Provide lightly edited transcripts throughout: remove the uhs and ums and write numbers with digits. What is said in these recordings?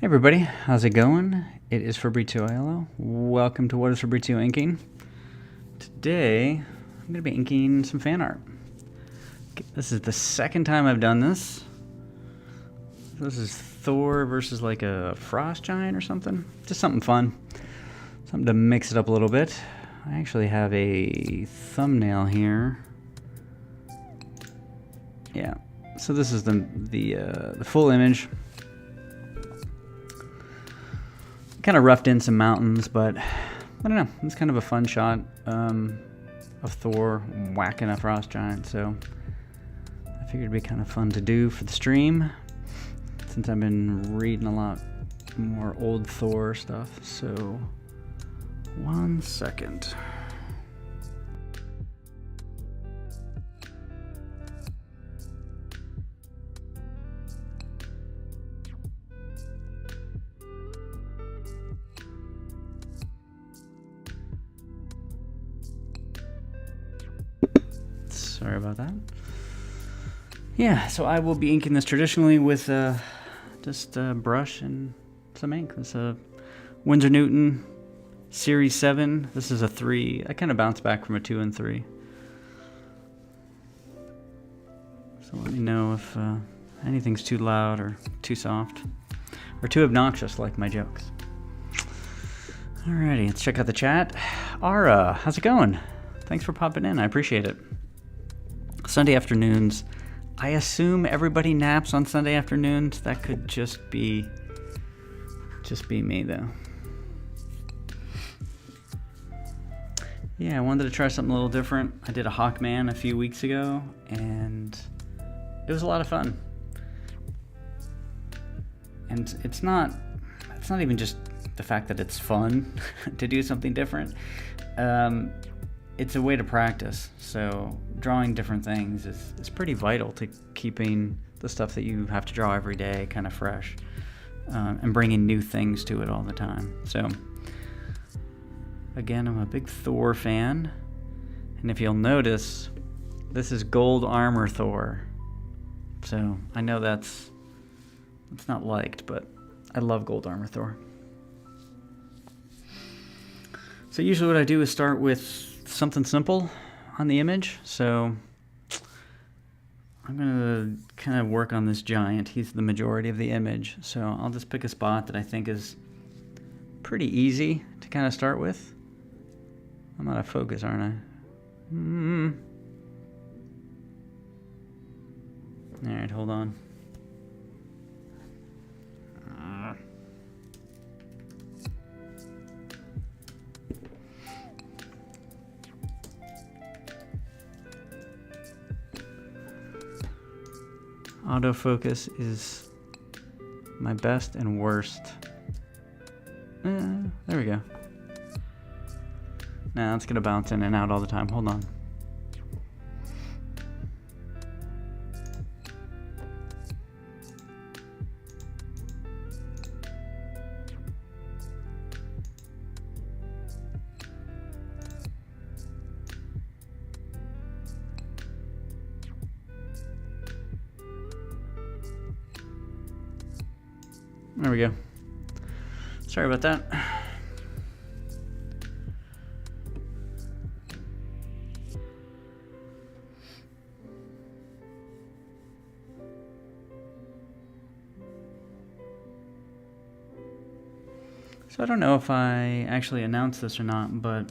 Hey everybody, how's it going? It is Fabrizio Aiello. Welcome to What is Fabrizio Inking? Today, I'm going to be inking some fan art. This is the second time I've done this. This is Thor versus like a frost giant or something. Just something fun. Something to mix it up a little bit. I actually have a thumbnail here. Yeah, so this is the full image. Kind of roughed in some mountains, but I don't know. It's kind of a fun shot of Thor whacking a frost giant, so I figured it'd be kind of fun to do for the stream since I've been reading a lot more old Thor stuff. So, 1 second. Sorry about that. Yeah, so I will be inking this traditionally with just a brush and some ink. This is a Winsor Newton Series 7. This is a 3. I kind of bounced back from a 2 and 3. So let me know if anything's too loud or too soft or too obnoxious like my jokes. Alrighty, let's check out the chat. Ara, how's it going? Thanks for popping in. I appreciate it. Sunday afternoons. I assume everybody naps on Sunday afternoons. That could just be me though. Yeah, I wanted to try something a little different. I did a Hawkman a few weeks ago and it was a lot of fun. And it's not even just the fact that it's fun to do something different. It's a way to practice, so drawing different things is pretty vital to keeping the stuff that you have to draw every day kind of fresh, and bringing new things to it all the time. So, again, I'm a big Thor fan, and if you'll notice, this is gold armor Thor. So, I know that's not liked, but I love gold armor Thor. So usually what I do is start with something simple on the image. So I'm going to kind of work on this giant. He's the majority of the image. So I'll just pick a spot that I think is pretty easy to kind of start with. I'm out of focus, aren't I? All right, hold on. Autofocus is my best and worst. There we go. Nah, it's gonna bounce in and out all the time. Hold on. There we go. Sorry about that. So I don't know if I actually announced this or not, but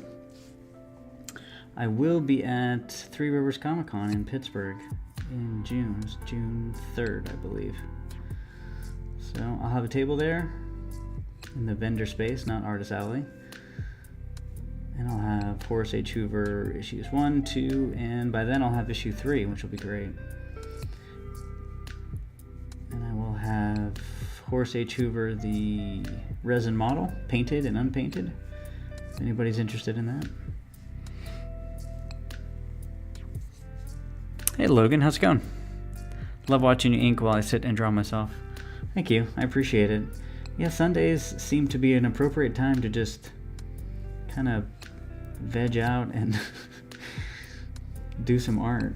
I will be at Three Rivers Comic Con in Pittsburgh in June. It's June 3rd, I believe. So I'll have a table there in the vendor space, not Artist Alley. And I'll have Horace H. Hoover issues 1, 2, and by then I'll have issue 3, which will be great. And I will have Horace H. Hoover, the resin model, painted and unpainted, if anybody's interested in that. Hey Logan, how's it going? Love watching you ink while I sit and draw myself. Thank you, I appreciate it. Yeah, Sundays seem to be an appropriate time to just kind of veg out and do some art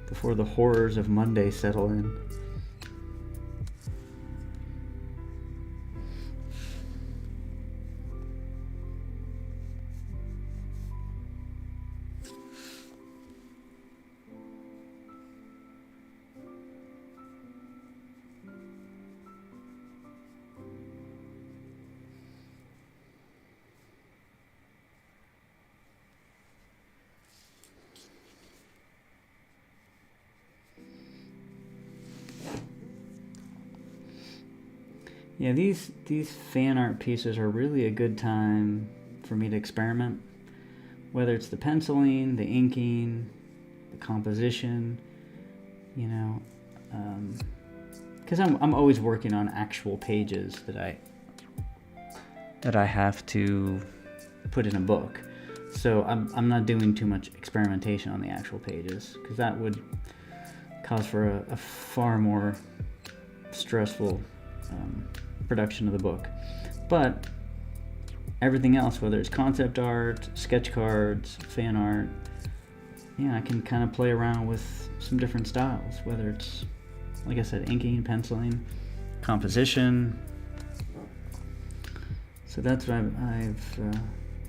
before the horrors of Monday settle in. Yeah, these fan art pieces are really a good time for me to experiment, whether it's the penciling, the inking, the composition, you know, because I'm always working on actual pages that I have to put in a book. So I'm not doing too much experimentation on the actual pages, because that would cause for a far more stressful production of the book. But everything else, whether it's concept art, sketch cards, fan art, yeah, I can kind of play around with some different styles, whether it's, like I said, inking, penciling, composition. So that's what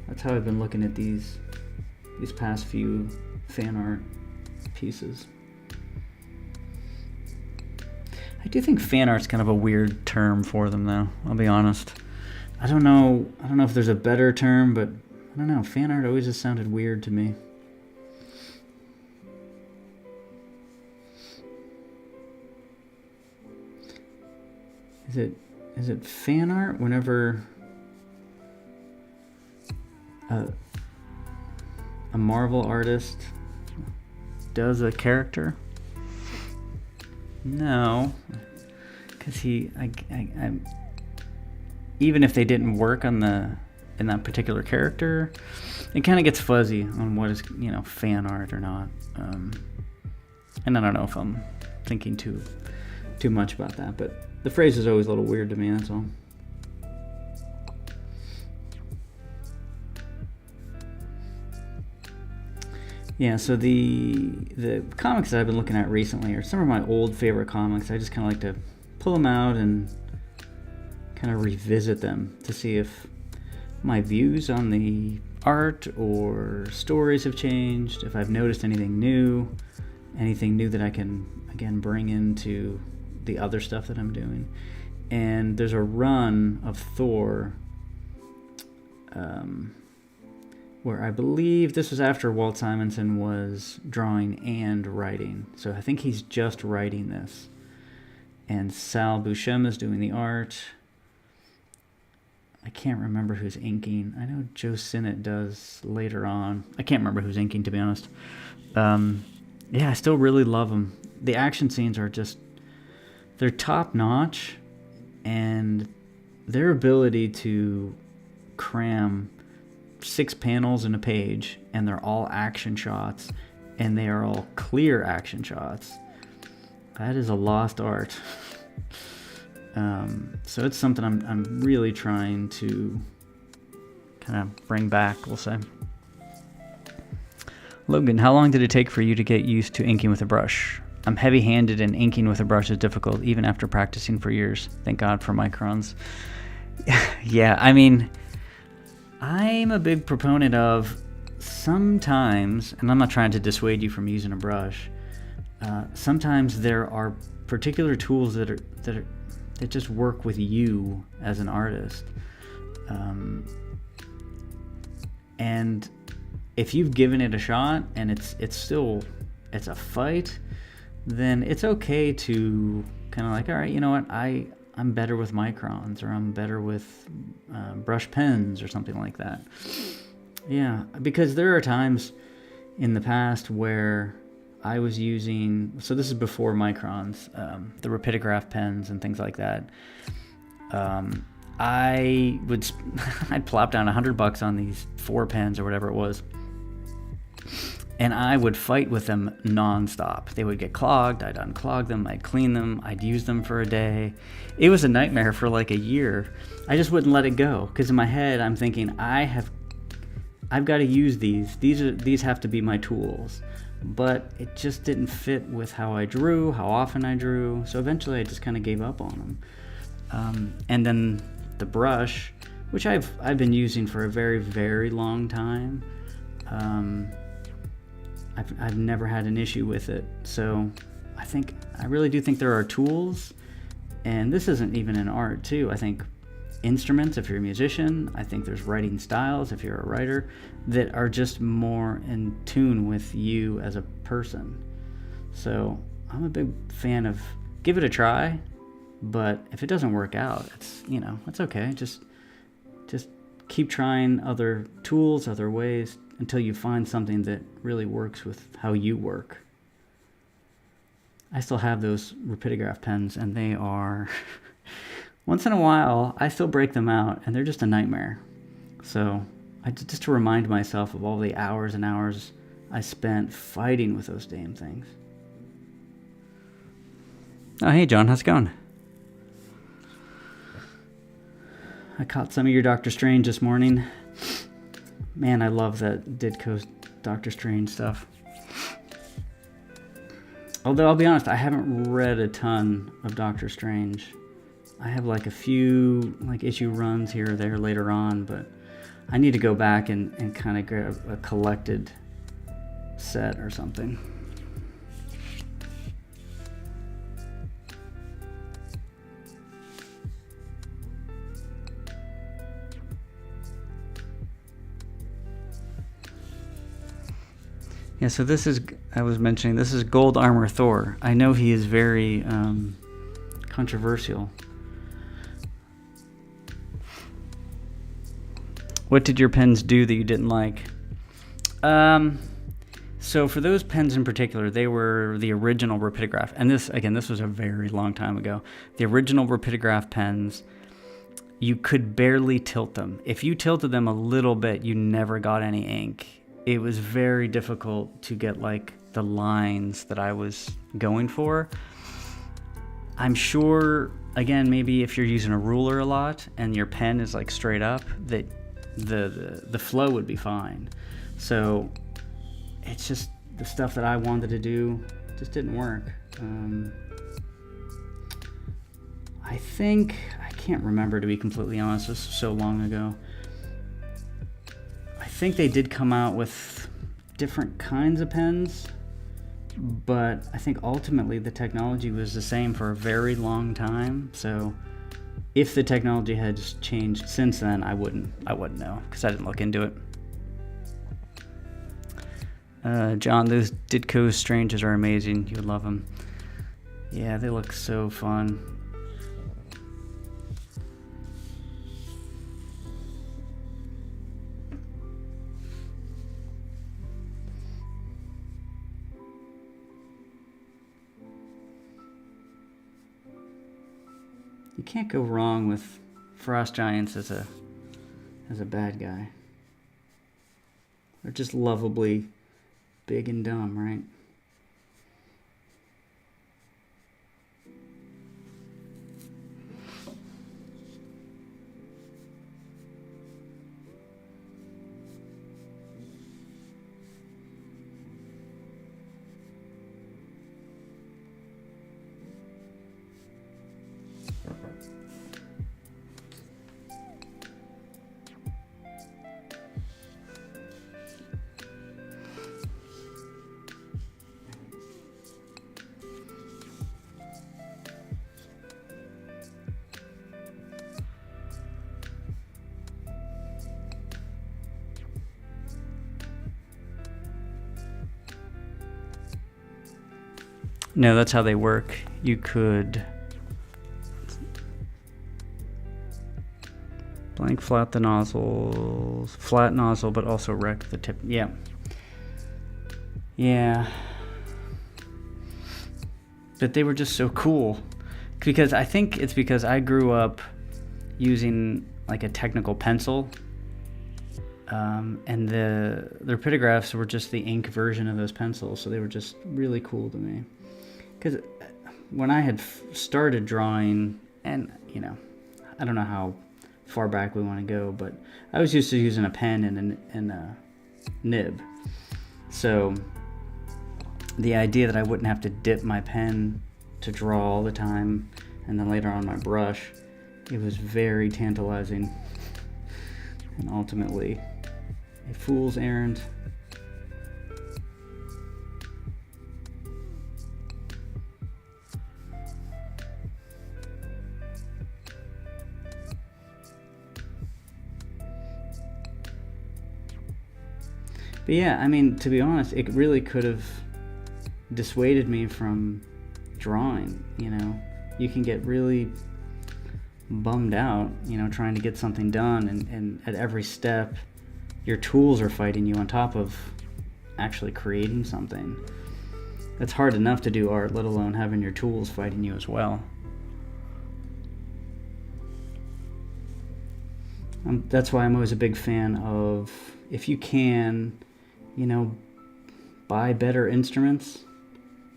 that's how I've been looking at these past few fan art pieces. I do think fan art's kind of a weird term for them, though. I'll be honest. I don't know if there's a better term, but I don't know. Fan art always just sounded weird to me. Is it fan art whenever a Marvel artist does a character? No, because even if they didn't work in that particular character, it kind of gets fuzzy on what is, fan art or not. And I don't know if I'm thinking too much about that, but the phrase is always a little weird to me, that's all. Yeah, so the comics that I've been looking at recently are some of my old favorite comics. I just kind of like to pull them out and kind of revisit them to see if my views on the art or stories have changed, if I've noticed anything new that I can, again, bring into the other stuff that I'm doing. And there's a run of Thor where I believe this was after Walt Simonson was drawing and writing. So I think he's just writing this. And Sal Buscema is doing the art. I can't remember who's inking. I know Joe Sinnott does later on. I can't remember who's inking, to be honest. Yeah, I still really love them. The action scenes are they're top notch, and their ability to cram 6 panels in a page, and they're all action shots, and they are all clear action shots. That is a lost art. So it's something I'm really trying to kind of bring back, we'll say. Logan, how long did it take for you to get used to inking with a brush? I'm heavy-handed, and inking with a brush is difficult, even after practicing for years. Thank God for microns. Yeah, I mean, I'm a big proponent of sometimes, and I'm not trying to dissuade you from using a brush, sometimes there are particular tools that just work with you as an artist. And if you've given it a shot and it's a fight, then it's okay to kind of like, all right, you know what, I'm better with microns, or I'm better with brush pens or something like that. Yeah, because there are times in the past where I was using, so this is before microns, the rapidograph pens and things like that. I'd plop down $100 on these 4 pens or whatever it was, and I would fight with them nonstop. They would get clogged. I'd unclog them. I'd clean them. I'd use them for a day. It was a nightmare for like a year. I just wouldn't let it go, because in my head I'm thinking I've got to use these. These have to be my tools. But it just didn't fit with how I drew, how often I drew. So eventually I just kind of gave up on them. And then the brush, which I've been using for a very, very long time. I've never had an issue with it. So I really do think there are tools, and this isn't even an art too. I think instruments, if you're a musician, I think there's writing styles, if you're a writer, that are just more in tune with you as a person. So I'm a big fan of give it a try, But if it doesn't work out, it's, you know, it's okay. Just keep trying other tools, other ways, until you find something that really works with how you work. I still have those rapidograph pens, and they are, once in a while, I still break them out, and they're just a nightmare. So, just to remind myself of all the hours and hours I spent fighting with those damn things. Oh, hey, John, how's it going? I caught some of your Doctor Strange this morning. Man, I love that Ditko's Doctor Strange stuff. Although, I'll be honest, I haven't read a ton of Doctor Strange. I have like a few like issue runs here or there later on, but I need to go back and kind of grab a collected set or something. Yeah, so this is, I was mentioning, this is Gold Armor Thor. I know he is very controversial. What did your pens do that you didn't like? So for those pens in particular, they were the original rapidograph. And this was a very long time ago. The original rapidograph pens, you could barely tilt them. If you tilted them a little bit, you never got any ink. It was very difficult to get like the lines that I was going for. I'm sure, again, maybe if you're using a ruler a lot and your pen is like straight up, that the flow would be fine. So it's just the stuff that I wanted to do just didn't work. I can't remember, to be completely honest. This was so long ago. I think they did come out with different kinds of pens, but I think ultimately the technology was the same for a very long time. So if the technology had changed since then, I wouldn't know, because I didn't look into it. John, those Ditko Stranges are amazing. You would love them. Yeah, they look so fun. You can't go wrong with Frost Giants as a bad guy. They're just lovably big and dumb, right? No, that's how they work. You could blank flat the nozzles, flat nozzle, but also wreck the tip. Yeah. But they were just so cool, because I think it's because I grew up using like a technical pencil, and the rapidographs were just the ink version of those pencils, so they were just really cool to me. Because when I had started drawing, and you know, I don't know how far back we want to go, but I was used to using a pen and a nib. So the idea that I wouldn't have to dip my pen to draw all the time, and then later on my brush, it was very tantalizing, and ultimately a fool's errand. But yeah, I mean, to be honest, it really could have dissuaded me from drawing, you know. you can get really bummed out, trying to get something done, and at every step your tools are fighting you on top of actually creating something. It's hard enough to do art, let alone having your tools fighting you as well. That's why I'm always a big fan of, if you can, buy better instruments,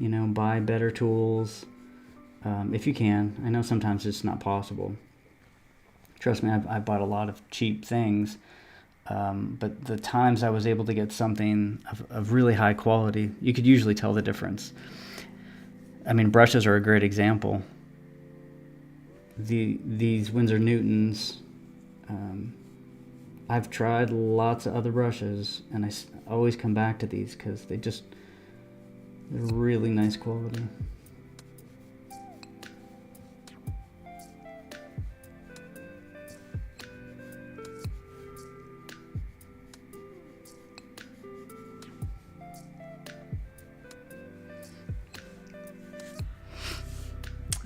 buy better tools. If you can. I know sometimes it's not possible. Trust me, I've bought a lot of cheap things, but the times I was able to get something of really high quality, you could usually tell the difference. I mean, brushes are a great example. These Winsor Newtons, I've tried lots of other brushes, and I always come back to these because they're really nice quality.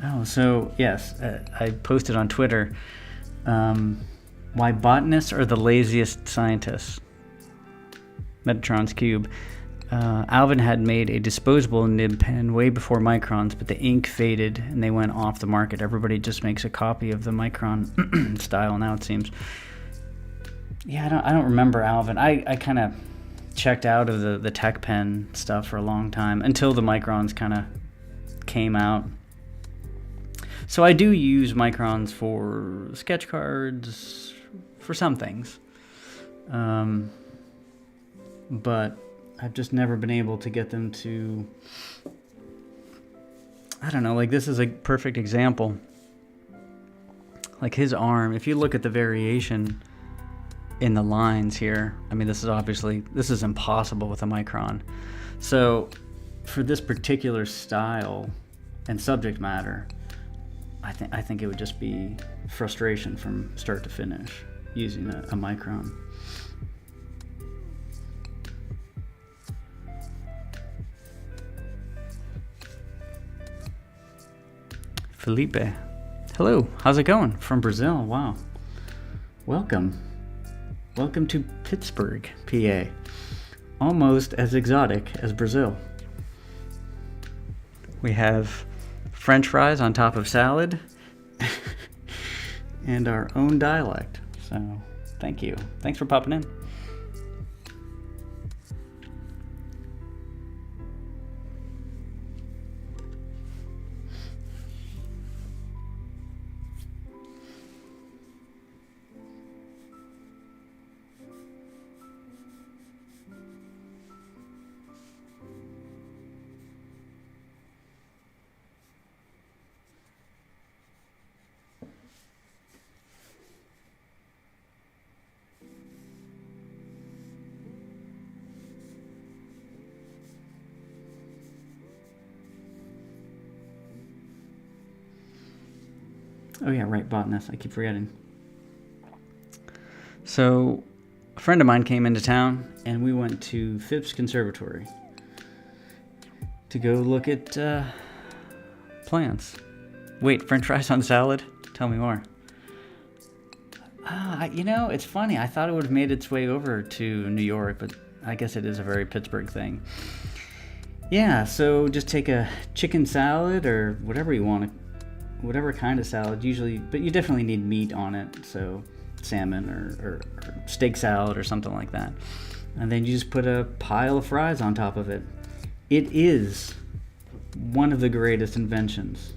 Oh, so yes, I posted on Twitter, why botanists are the laziest scientists. Metatron's Cube. Alvin had made a disposable nib pen way before Micron's, but the ink faded and they went off the market. Everybody just makes a copy of the Micron style now, it seems. Yeah, I don't remember Alvin. I kind of checked out of the tech pen stuff for a long time until the Microns kind of came out. So I do use Microns for sketch cards, for some things. But I've just never been able to get them to, I don't know, like this is a perfect example. Like his arm, if you look at the variation in the lines here, I mean, this is impossible with a Micron. So for this particular style and subject matter, I think it would just be frustration from start to finish using a Micron. Felipe, hello, how's it going? From Brazil, wow. Welcome to Pittsburgh, PA. Almost as exotic as Brazil. We have French fries on top of salad and our own dialect. So thank you. Thanks for popping in. Oh yeah, right, botanist. I keep forgetting. So, a friend of mine came into town, and we went to Phipps Conservatory to go look at plants. Wait, French fries on salad? Tell me more. It's funny. I thought it would have made its way over to New York, but I guess it is a very Pittsburgh thing. Yeah, so just take a chicken salad or whatever you want to. Whatever kind of salad, usually, but you definitely need meat on it, so salmon or steak salad or something like that. And then you just put a pile of fries on top of it. It is one of the greatest inventions,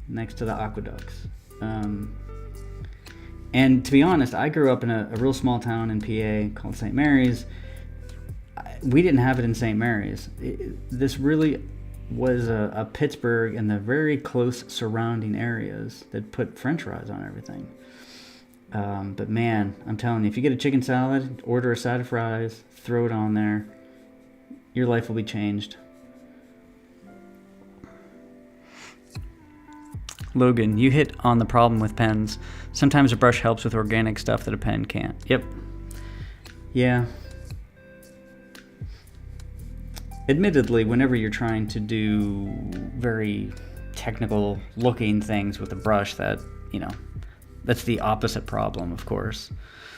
next to the aqueducts. And to be honest, I grew up in a real small town in PA called St. Mary's. We didn't have it in St. Mary's. This really was a Pittsburgh and the very close surrounding areas that put French fries on everything. But man, I'm telling you, if you get a chicken salad, order a side of fries, throw it on there, your life will be changed. Logan, you hit on the problem with pens. Sometimes a brush helps with organic stuff that a pen can't. Yep. Yeah. Admittedly, whenever you're trying to do very technical looking things with a brush that, that's the opposite problem, of course.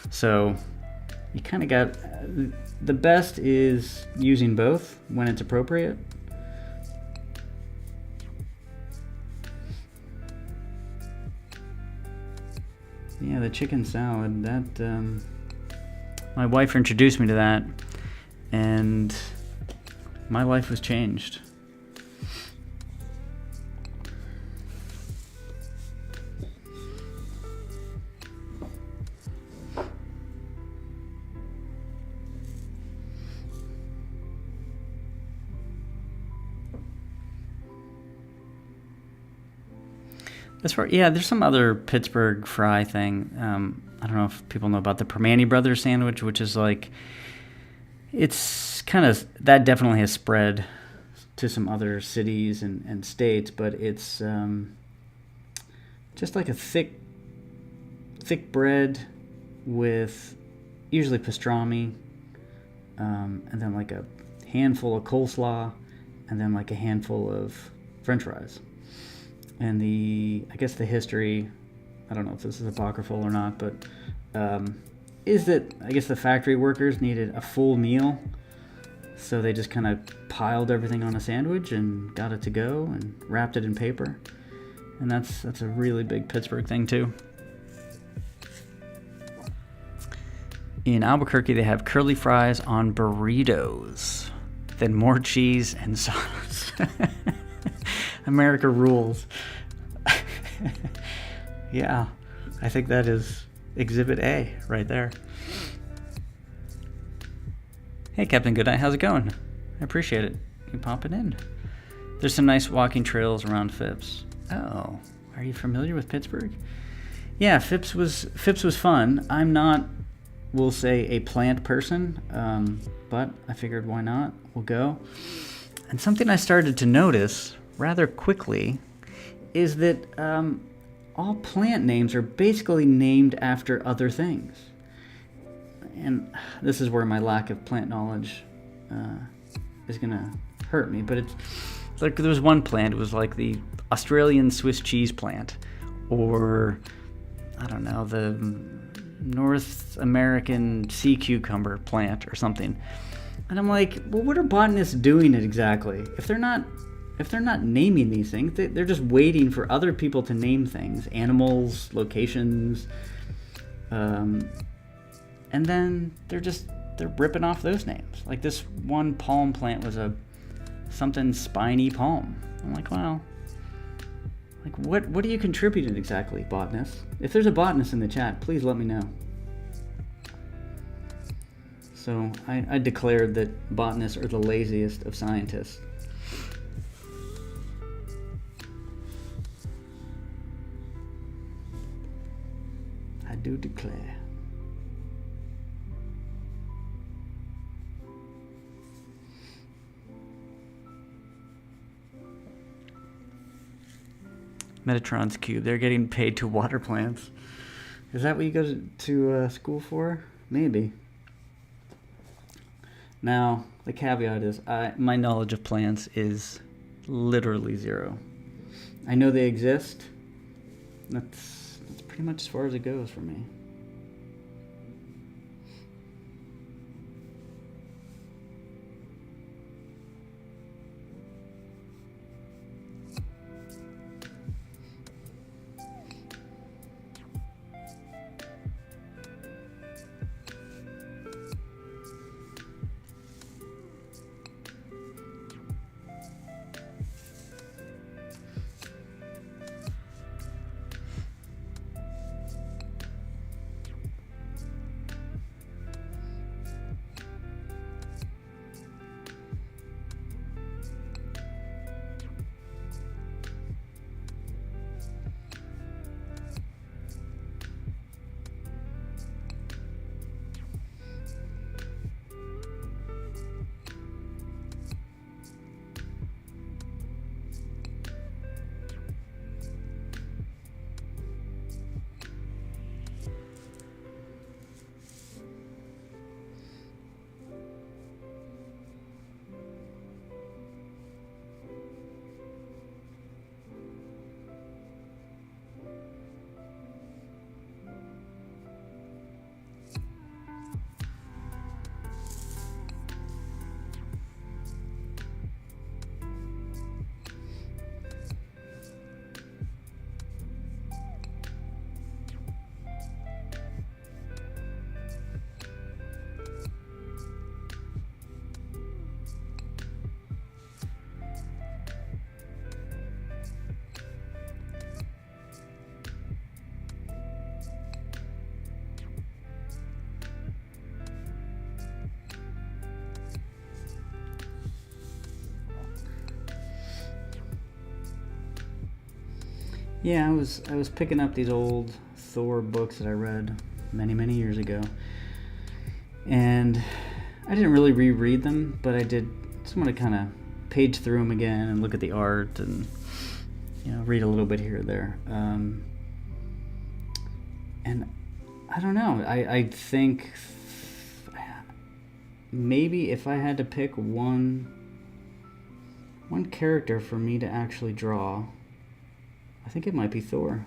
So you kind of got, the best is using both when it's appropriate. Yeah, the chicken salad, that, my wife introduced me to that, and my life was changed. There's some other Pittsburgh fry thing. I don't know if people know about the Permane Brothers sandwich, which is like, it's kind of, that definitely has spread to some other cities and states, but it's just like a thick bread with usually pastrami, and then like a handful of coleslaw, and then like a handful of French fries. And I guess the history, I don't know if this is apocryphal or not, but is that I guess the factory workers needed a full meal, so they just kind of piled everything on a sandwich and got it to go and wrapped it in paper. And that's a really big Pittsburgh thing too. In Albuquerque, they have curly fries on burritos, then more cheese and sauce. America rules. Yeah, I think that is Exhibit A right there. Hey, Captain Goodnight, how's it going? I appreciate it. You popping in. There's some nice walking trails around Phipps. Oh, are you familiar with Pittsburgh? Yeah, Phipps was fun. I'm not, we'll say, a plant person, but I figured why not? We'll go. And something I started to notice rather quickly is that all plant names are basically named after other things. And this is where my lack of plant knowledge is going to hurt me. But it's like there was one plant, it was like the Australian Swiss cheese plant, or I don't know, the North American sea cucumber plant or something. And I'm like, well, what are botanists doing it exactly? If they're not naming these things, they're just waiting for other people to name things, animals, locations, and then they're ripping off those names. Like this one palm plant was a something spiny palm. I'm like, well, like what are you contributing exactly, botanists? If there's a botanist in the chat, please let me know. So I declared that botanists are the laziest of scientists. I do declare. Metatron's cube. They're getting paid to water plants. Is that what you go to school for? Maybe. Now, the caveat is my knowledge of plants is literally zero. I know they exist. That's pretty much as far as it goes for me. Yeah, I was picking up these old Thor books that I read many years ago, and I didn't really reread them, but I did just want to kind of page through them again and look at the art and read a little bit here or there. And I don't know. I think maybe if I had to pick one character for me to actually draw, I think it might be Thor.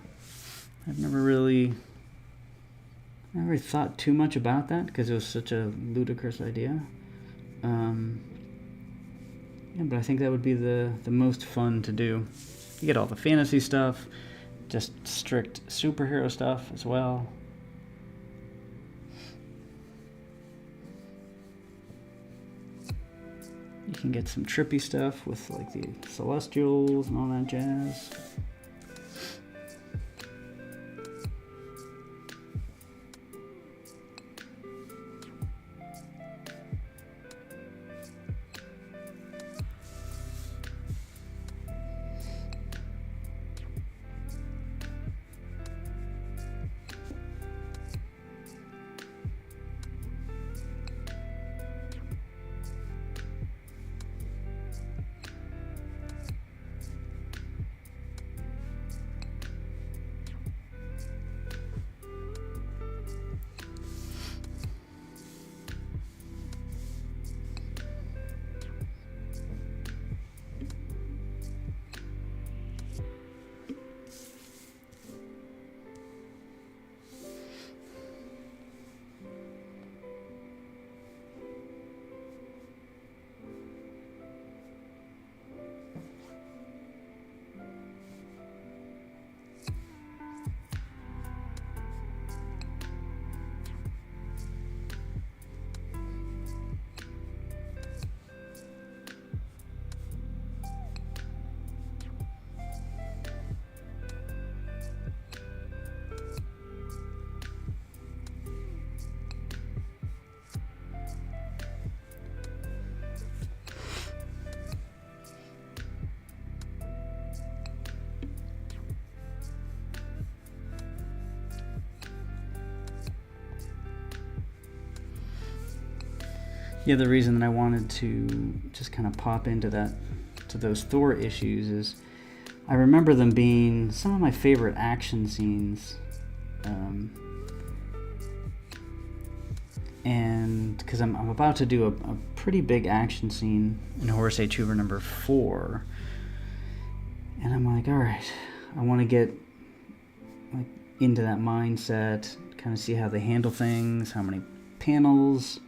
I've never really thought too much about that because it was such a ludicrous idea. But I think that would be the most fun to do. You get all the fantasy stuff, just strict superhero stuff as well. You can get some trippy stuff with like the Celestials and all that jazz. Yeah, the reason that I wanted to just kind of pop into those Thor issues is I remember them being some of my favorite action scenes. And because I'm about to do a pretty big action scene in Horace H. Hoover number 4. And I'm like, all right, I want to get like into that mindset, kind of see how they handle things, how many panels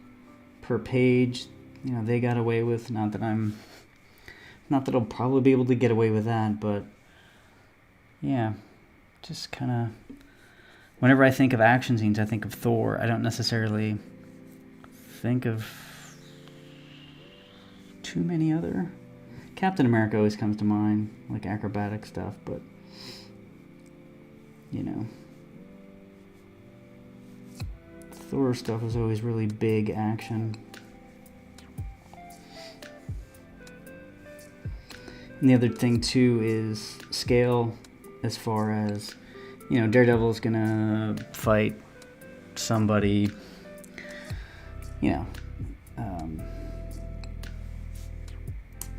per page they got away with. Not that I'll probably be able to get away with that, but yeah, just kind of whenever I think of action scenes, I think of Thor. I don't necessarily think of too many other. Captain America always comes to mind, like acrobatic stuff, but Thor stuff is always really big action. And the other thing too is scale, as far as Daredevil's gonna fight somebody,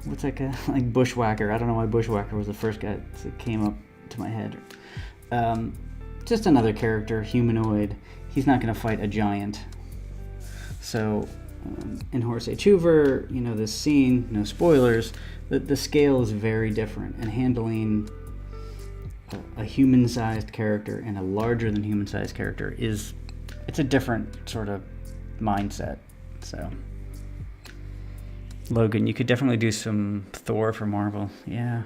what's that guy? Like Bushwhacker. I don't know why Bushwhacker was the first guy that came up to my head. Just another character, humanoid. He's not going to fight a giant. So in Horace H. Hoover, this scene, no spoilers, the scale is very different. And handling a human-sized character and a larger than human-sized character it's a different sort of mindset. So Logan, you could definitely do some Thor for Marvel. Yeah.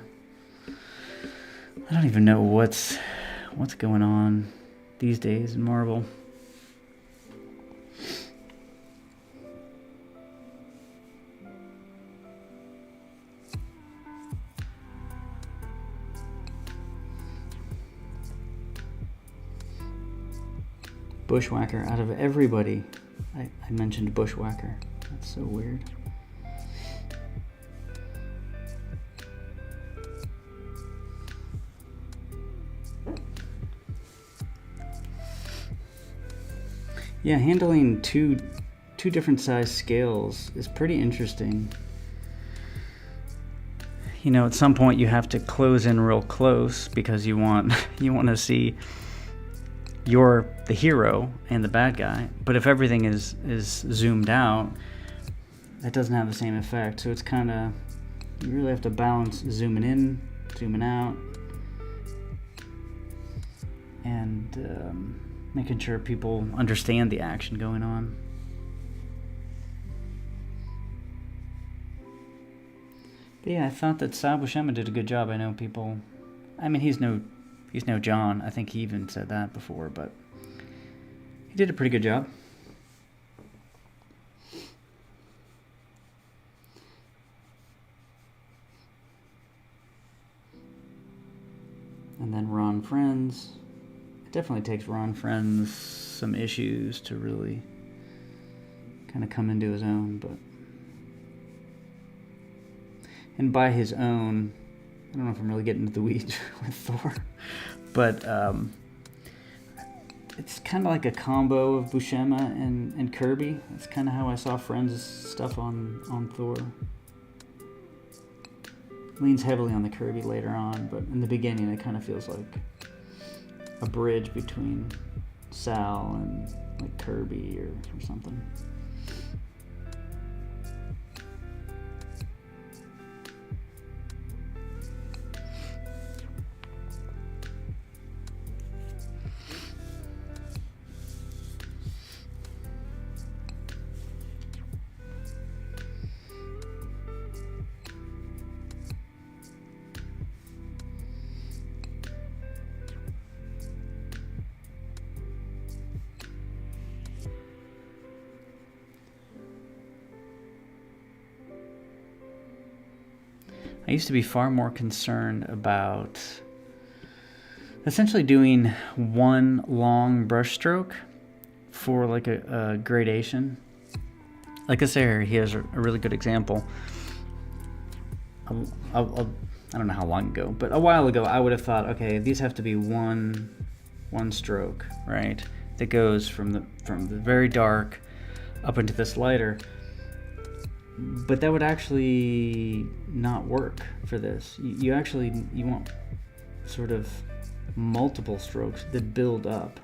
I don't even know what's going on these days in Marvel. Bushwhacker, out of everybody, I mentioned Bushwhacker. That's so weird. Yeah, handling two different size scales is pretty interesting. At some point you have to close in real close because you want to see you're the hero and the bad guy. But if everything is zoomed out, that doesn't have the same effect. So it's kind of, you really have to balance zooming in, zooming out, and making sure people understand the action going on. But yeah, I thought that Sal Buscema did a good job. I know people, he's no John. I think he even said that before, but he did a pretty good job. And then Ron Friends. It definitely takes Ron Friends some issues to really kind of come into his own, but... And by his own, I don't know if I'm really getting into the weeds with Thor, but it's kind of like a combo of Buscema and Kirby. That's kind of how I saw Friends' stuff on Thor. Leans heavily on the Kirby later on, but in the beginning it kind of feels like a bridge between Sal and like Kirby or something. I used to be far more concerned about essentially doing one long brush stroke for like a gradation. Like this area, he has a really good example. I don't know how long ago, but a while ago, I would have thought, okay, these have to be one stroke, right? That goes from the very dark up into this lighter. But that would actually not work for this. You want sort of multiple strokes that build up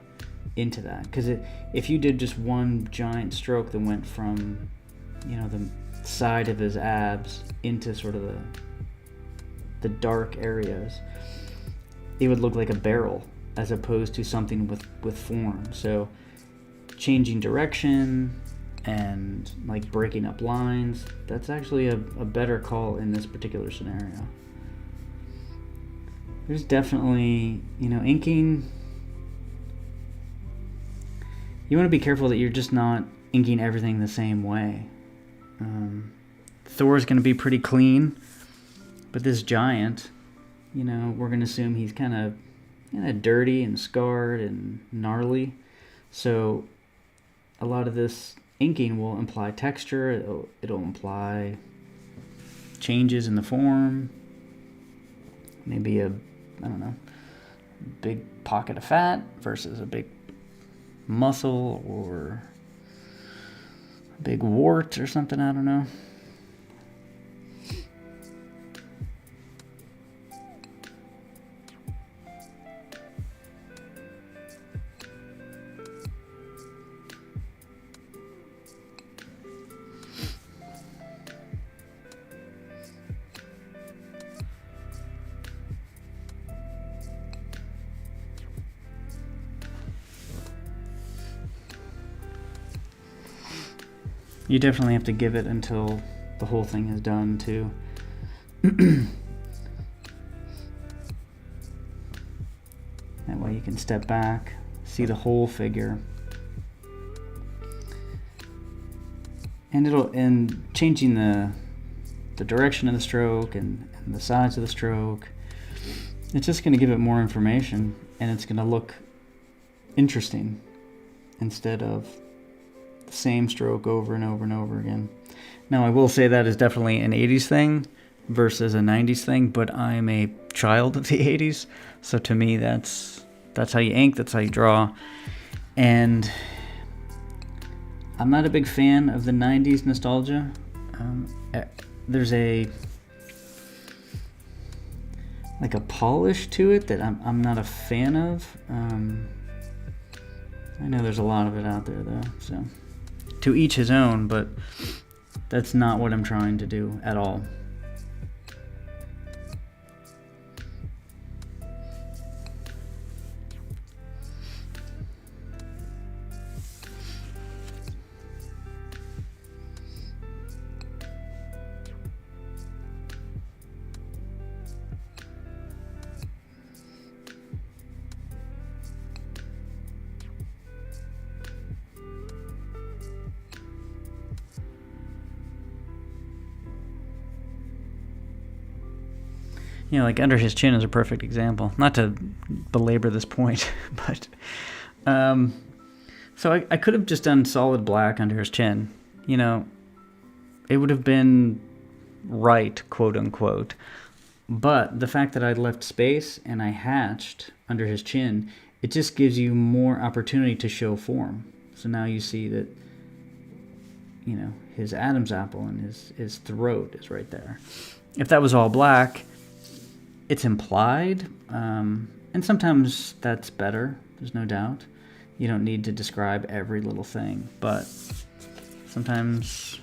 into that. Because if you did just one giant stroke that went from, the side of his abs into sort of the dark areas, it would look like a barrel as opposed to something with form. So changing direction and like breaking up lines, that's actually a better call in this particular scenario. There's definitely, inking, you want to be careful that you're just not inking everything the same way. Thor's going to be pretty clean, but this giant, we're going to assume he's kind of dirty and scarred and gnarly. So a lot of this inking will imply texture. It'll imply changes in the form. Maybe a big pocket of fat versus a big muscle or a big wart or something. I don't know. You definitely have to give it until the whole thing is done, too. That way you can step back, see the whole figure. And changing the direction of the stroke and the size of the stroke, it's just going to give it more information, and it's going to look interesting instead of the same stroke over and over and over again. Now, I will say that is definitely an 80s thing versus a 90s thing, but I'm a child of the 80s, so to me that's how you ink, that's how you draw. And I'm not a big fan of the 90s nostalgia. There's a polish to it that I'm not a fan of. I know there's a lot of it out there though, so to each his own, but that's not what I'm trying to do at all. You know, like under his chin is a perfect example. Not to belabor this point, but so I could have just done solid black under his chin. You know, it would have been right, quote unquote. But the fact that I left space and I hatched under his chin, it just gives you more opportunity to show form. So now you see that, you know, his Adam's apple and his throat is right there. If that was all black, it's implied, and sometimes that's better, there's no doubt. You don't need to describe every little thing, but sometimes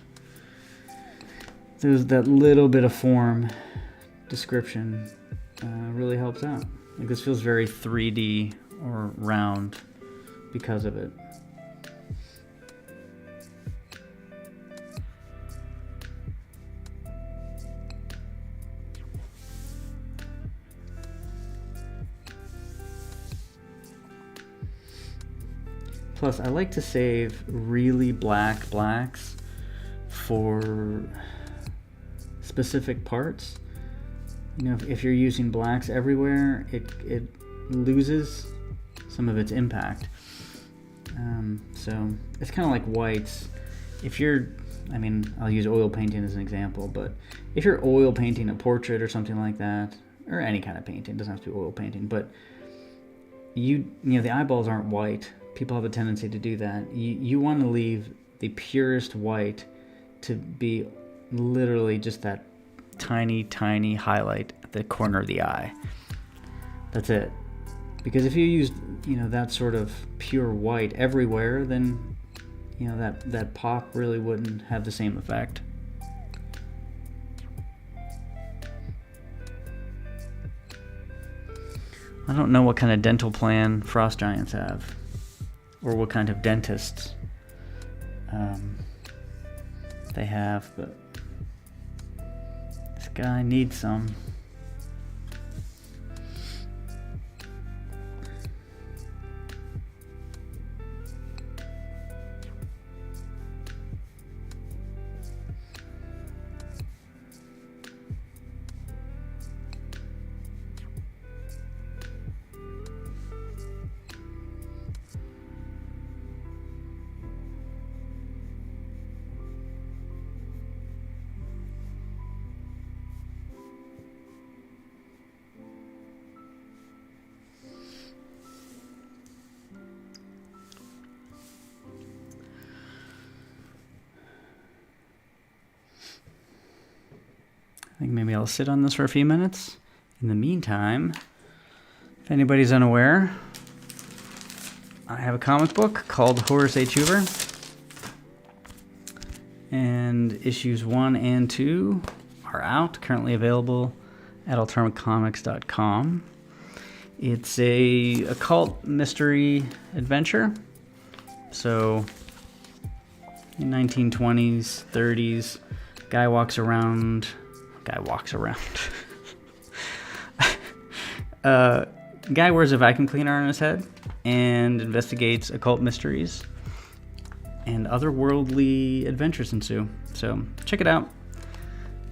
that little bit of form description really helps out. Like this feels very 3D or round because of it. Plus, I like to save really black blacks for specific parts. You know, if you're using blacks everywhere, it loses some of its impact. So it's kind of like whites. If you're, I mean, I'll use oil painting as an example, but if you're oil painting a portrait or something like that, or any kind of painting, it doesn't have to be oil painting, but you know, the eyeballs aren't white. People have a tendency to do that. You want to leave the purest white to be literally just that tiny, tiny highlight at the corner of the eye. That's it. Because if you use, you know, that sort of pure white everywhere, then, you know, that pop really wouldn't have the same effect. I don't know what kind of dental plan frost giants have, or what kind of dentists they have, but this guy needs some. I think maybe I'll sit on this for a few minutes. In the meantime, if anybody's unaware, I have a comic book called Horace H. Hoover. And issues 1 and 2 are out, currently available at alternacomics.com. It's a occult mystery adventure. So, in 1920s, 30s, guy walks around. Guy wears a vacuum cleaner on his head and investigates occult mysteries, and otherworldly adventures ensue. So check it out.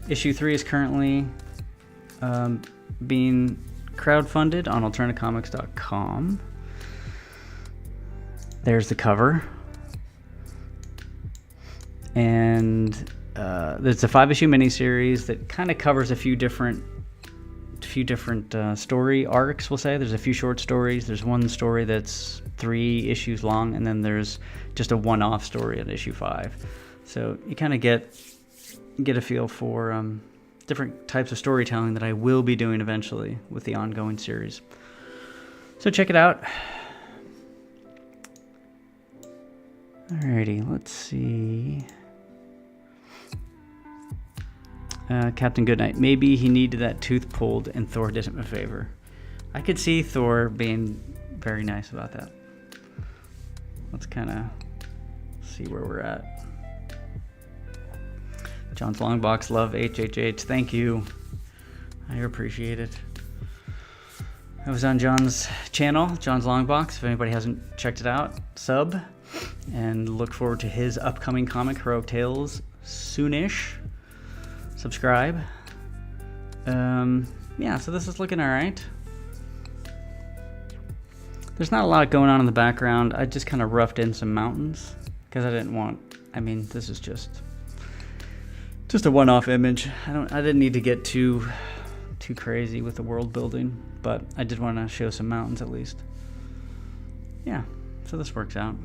Issue 3 is currently being crowdfunded on alternacomics.com. There's the cover. And there's a 5-issue miniseries that kind of covers a few different few different story arcs, we'll say. There's a few short stories. There's one story that's 3 issues long, and then there's just a one-off story at issue 5. So you kind of get a feel for different types of storytelling that I will be doing eventually with the ongoing series. So check it out. Alrighty, let's see. Captain Goodnight. Maybe he needed that tooth pulled and Thor did him a favor. I could see Thor being very nice about that. Let's kind of see where we're at. John's Longbox, love HHH. Thank you. I appreciate it. I was on John's channel, John's Longbox. If anybody hasn't checked it out, sub. And look forward to his upcoming comic, Heroic Tales, soonish. Subscribe. Yeah, so this is looking alright. There's not a lot going on in the background. I just kind of roughed in some mountains because I didn't want, I mean, this is just a one-off image. I didn't need to get too crazy with the world building, but I did want to show some mountains at least. Yeah, so this works out.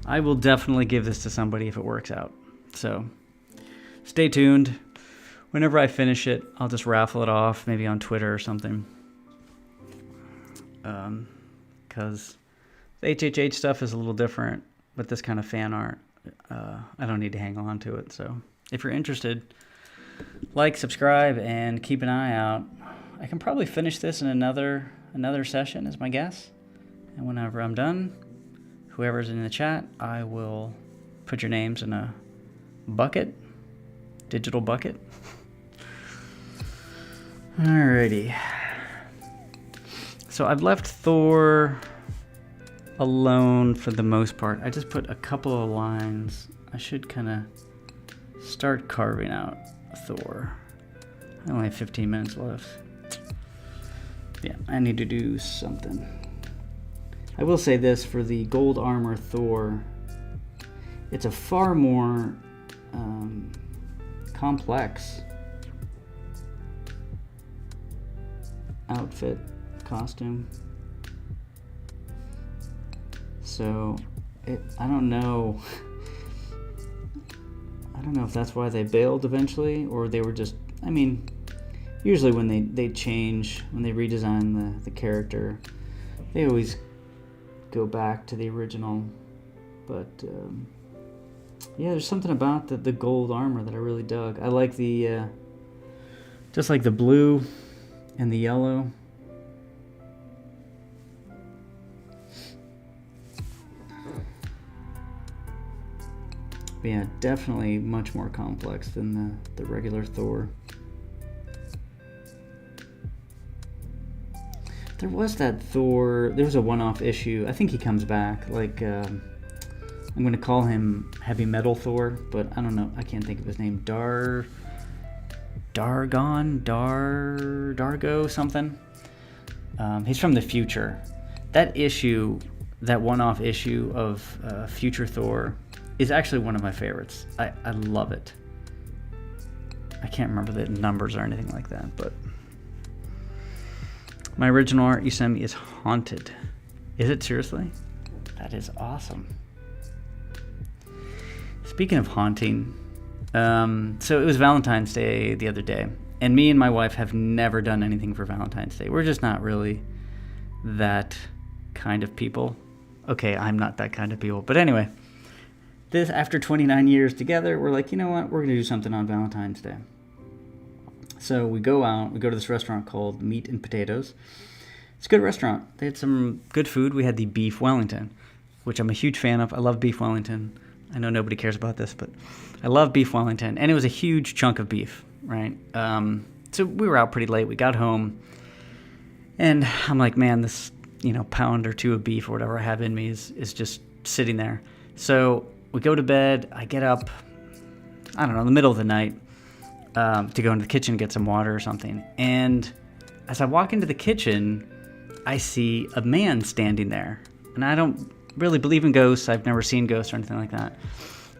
I will definitely give this to somebody if it works out. So stay tuned. Whenever I finish it, I'll just raffle it off, maybe on Twitter or something. Because the HHH stuff is a little different, but this kind of fan art, I don't need to hang on to it. So if you're interested, like, subscribe, and keep an eye out. I can probably finish this in another session, is my guess. And whenever I'm done, whoever's in the chat, I will put your names in a bucket, digital bucket. Alrighty. So I've left Thor alone for the most part. I just put a couple of lines. I should kind of start carving out Thor. I only have 15 minutes left. Yeah, I need to do something. I will say this, for the gold armor Thor, it's a far more complex outfit, costume. So I don't know if that's why they bailed eventually, or they were just, I mean, usually when they change, when they redesign the character, they always go back to the original. But yeah, there's something about the gold armor that I really dug. I like the just like the blue and the yellow. But yeah, definitely much more complex than the regular Thor. There was that Thor, there was a one-off issue. I think he comes back. Like, I'm going to call him Heavy Metal Thor, but I don't know. I can't think of his name. Dargo something. He's from the future. That issue, that one-off issue of Future Thor, is actually one of my favorites. I love it. I can't remember the numbers or anything like that, but my original art you sent me is Haunted. Is it seriously? That is awesome. Speaking of haunting, so it was Valentine's Day the other day, and me and my wife have never done anything for Valentine's Day. We're just not really that kind of people. Okay, I'm not that kind of people, but anyway, this, after 29 years together, we're like, you know what, we're going to do something on Valentine's Day. So we go out, we go to this restaurant called Meat and Potatoes. It's a good restaurant. They had some good food. We had the beef Wellington, which I'm a huge fan of. I love beef Wellington. I know nobody cares about this, but I love beef Wellington. And it was a huge chunk of beef, right? So we were out pretty late. We got home, and I'm like, man, this, pound or two of beef or whatever I have in me is just sitting there. So we go to bed. I get up, I don't know, in the middle of the night to go into the kitchen and get some water or something. And as I walk into the kitchen, I see a man standing there. And I don't really believe in ghosts. I've never seen ghosts or anything like that.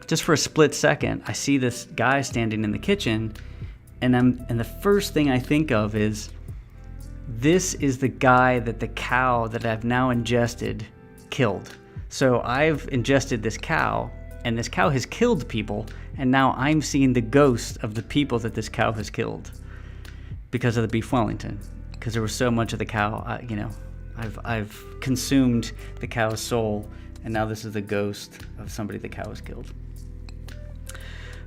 Just for a split second, I see this guy standing in the kitchen, and the first thing I think of is, this is the guy that the cow that I've now ingested killed. So I've ingested this cow, and this cow has killed people, and now I'm seeing the ghost of the people that this cow has killed because of the beef Wellington. Because there was so much of the cow, I've consumed the cow's soul, and now this is the ghost of somebody the cow has killed.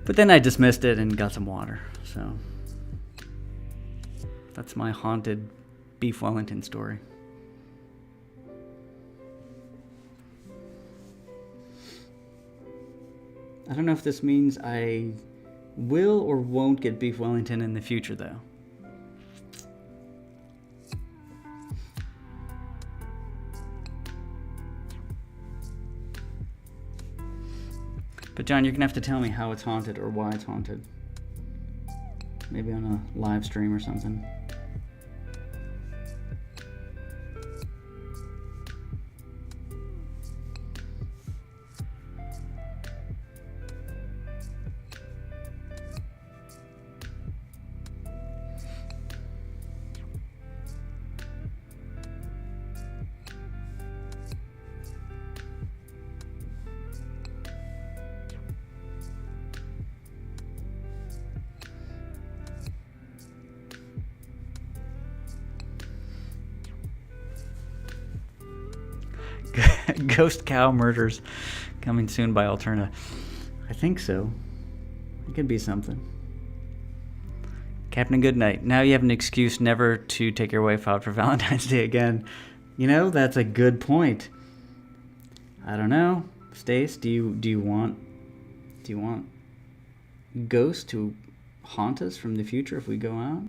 But then I dismissed it and got some water. So that's my haunted beef Wellington story. I don't know if this means I will or won't get beef Wellington in the future, though. But John, you're gonna have to tell me how it's haunted or why it's haunted. Maybe on a live stream or something. Ghost cow murders coming soon by Alterna. I think so. It could be something. Captain, good night. Now you have an excuse never to take your wife out for Valentine's Day again. You know, that's a good point. I don't know. Stace, do you want ghosts to haunt us from the future if we go out?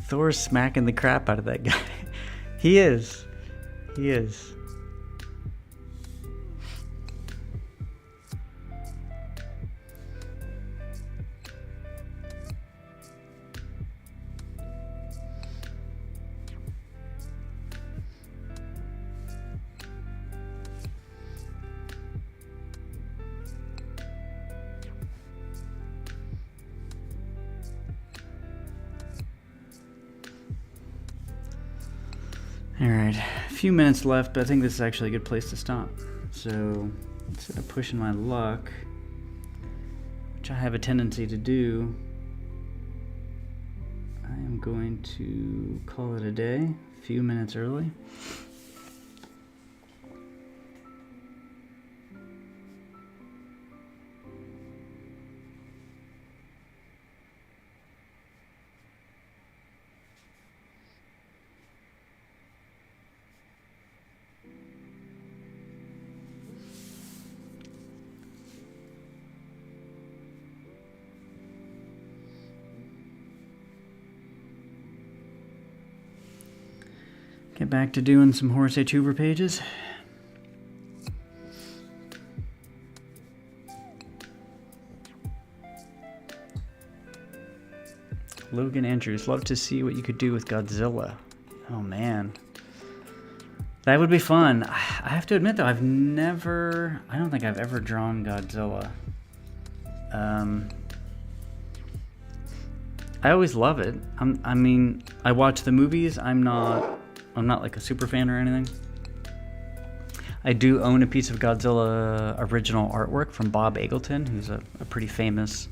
Thor's smacking the crap out of that guy. He is. He is. Alright, a few minutes left, but I think this is actually a good place to stop. So, instead of pushing my luck, which I have a tendency to do, I am going to call it a day, a few minutes early. Get back to doing some Horace H. Hoover pages. Logan Andrews, love to see what you could do with Godzilla. Oh man. That would be fun. I have to admit though, I don't think I've ever drawn Godzilla. I always love it. I mean, I watch the movies. I'm not like a super fan or anything. I do own a piece of Godzilla original artwork from Bob Eggleton, who's a pretty famous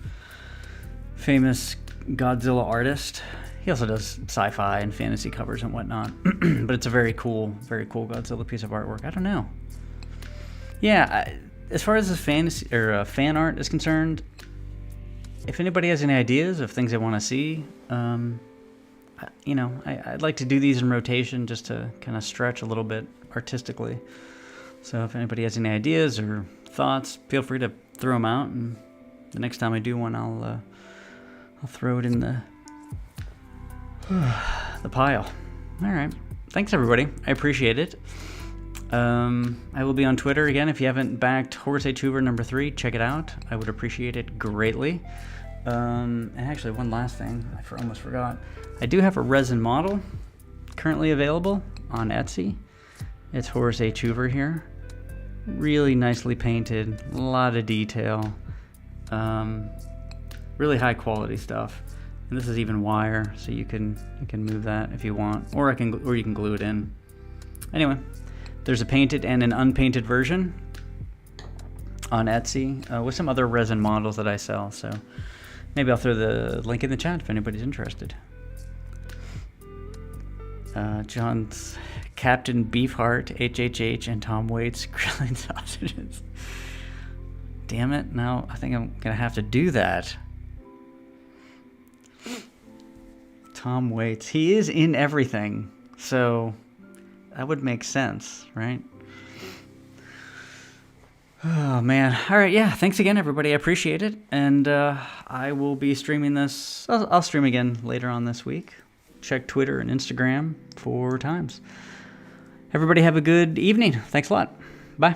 Godzilla artist. He also does sci-fi and fantasy covers and whatnot. But it's a very cool Godzilla piece of artwork. I don't know. Yeah, as far as the fantasy or fan art is concerned, if anybody has any ideas of things they want to see, I'd like to do these in rotation just to kind of stretch a little bit artistically. So if anybody has any ideas or thoughts, feel free to throw them out, and the next time I do one, I'll throw it in the pile. All right. Thanks, everybody. I appreciate it. I will be on Twitter again. If you haven't backed Horace H. Hoover #3, check it out. I would appreciate it greatly. And actually, one last thing. I almost forgot. I do have a resin model currently available on Etsy. It's Horace H. Hoover here. Really nicely painted. A lot of detail. Really high quality stuff. And this is even wire, so you can move that if you want, or you can glue it in. Anyway, there's a painted and an unpainted version on Etsy with some other resin models that I sell. So maybe I'll throw the link in the chat if anybody's interested. John's Captain Beefheart, HHH, and Tom Waits grilling sausages. Damn it! Now I think I'm gonna have to do that. Tom Waits. He is in everything, so that would make sense, right? Oh, man. All right, yeah. Thanks again, everybody. I appreciate it. And I will be streaming this. I'll stream again later on this week. Check Twitter and Instagram for times. Everybody have a good evening. Thanks a lot. Bye.